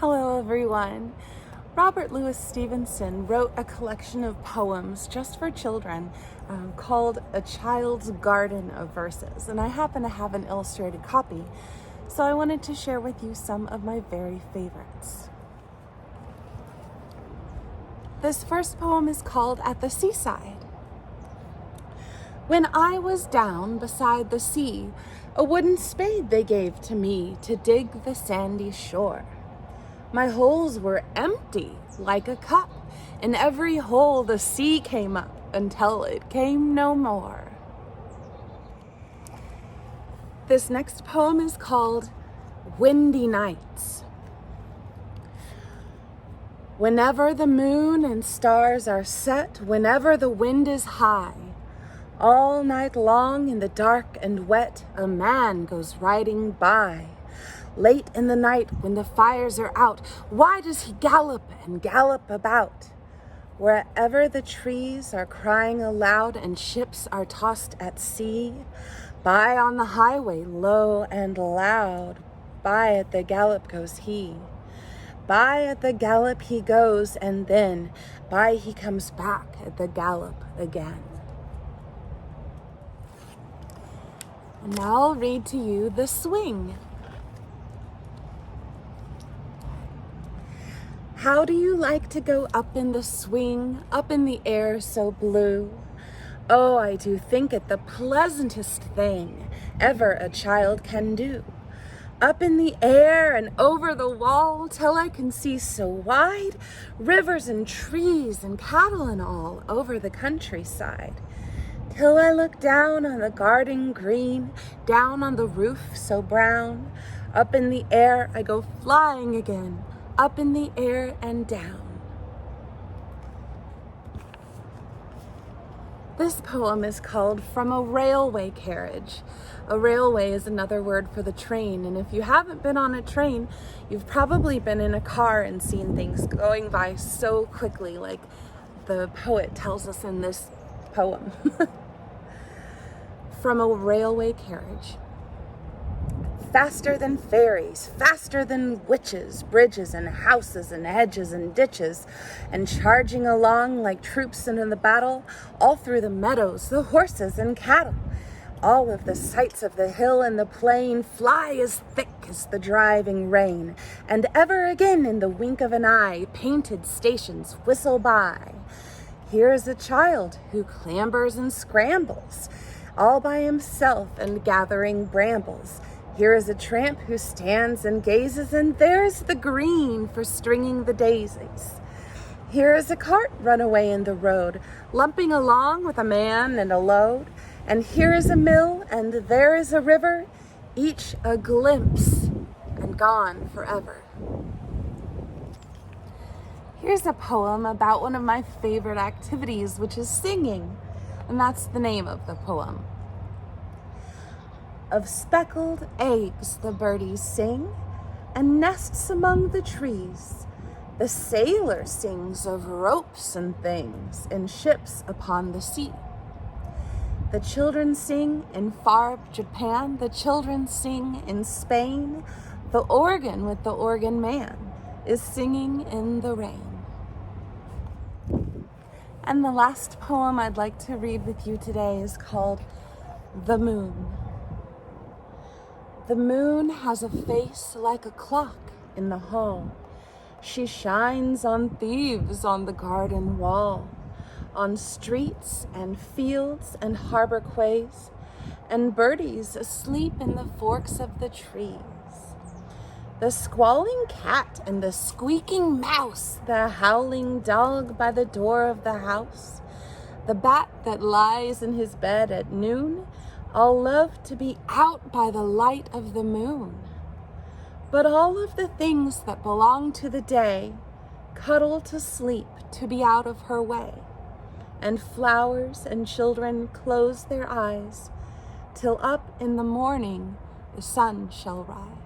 Hello everyone. Robert Louis Stevenson wrote a collection of poems just for children called A Child's Garden of Verses, and I happen to have an illustrated copy, so I wanted to share with you some of my very favorites. This first poem is called At the Seaside. When I was down beside the sea, a wooden spade they gave to me to dig the sandy shore. My holes were empty like a cup. In every hole the sea came up until it came no more. This next poem is called Windy Nights. Whenever the moon and stars are set, whenever the wind is high, all night long in the dark and wet, a man goes riding by. Late in the night when the fires are out, why does he gallop and gallop about? Wherever the trees are crying aloud and ships are tossed at sea, by on the highway low and loud, by at the gallop goes he. By at the gallop he goes, and then by he comes back at the gallop again. And now I'll read to you The Swing. How do you like to go up in the swing, up in the air so blue? Oh, I do think it the pleasantest thing ever a child can do. Up in the air and over the wall till I can see so wide, rivers and trees and cattle and all over the countryside. Till I look down on the garden green, down on the roof so brown. Up in the air I go flying again, up in the air and down. This poem is called From a Railway Carriage. A railway is another word for the train, and if you haven't been on a train, you've probably been in a car and seen things going by so quickly, like the poet tells us in this poem. From a railway carriage. Faster than fairies, faster than witches, bridges and houses and hedges and ditches, and charging along like troops in the battle, all through the meadows, the horses and cattle. All of the sights of the hill and the plain fly as thick as the driving rain, and ever again in the wink of an eye, painted stations whistle by. Here is a child who clambers and scrambles, all by himself and gathering brambles. Here is a tramp who stands and gazes, and there's the green for stringing the daisies. Here is a cart run away in the road, lumping along with a man and a load. And here is a mill, and there is a river, each a glimpse and gone forever. Here's a poem about one of my favorite activities, which is singing, and that's the name of the poem. Of speckled eggs the birdies sing, and nests among the trees. The sailor sings of ropes and things in ships upon the sea. The children sing in far Japan, the children sing in Spain. The organ with the organ man is singing in the rain. And the last poem I'd like to read with you today is called The Moon. The moon has a face like a clock in the hall. She shines on thieves on the garden wall, on streets and fields and harbor quays, and birdies asleep in the forks of the trees. The squalling cat and the squeaking mouse, the howling dog by the door of the house, the bat that lies in his bed at noon, all love to be out by the light of the moon. But all of the things that belong to the day cuddle to sleep to be out of her way, and flowers and children close their eyes till up in the morning the sun shall rise.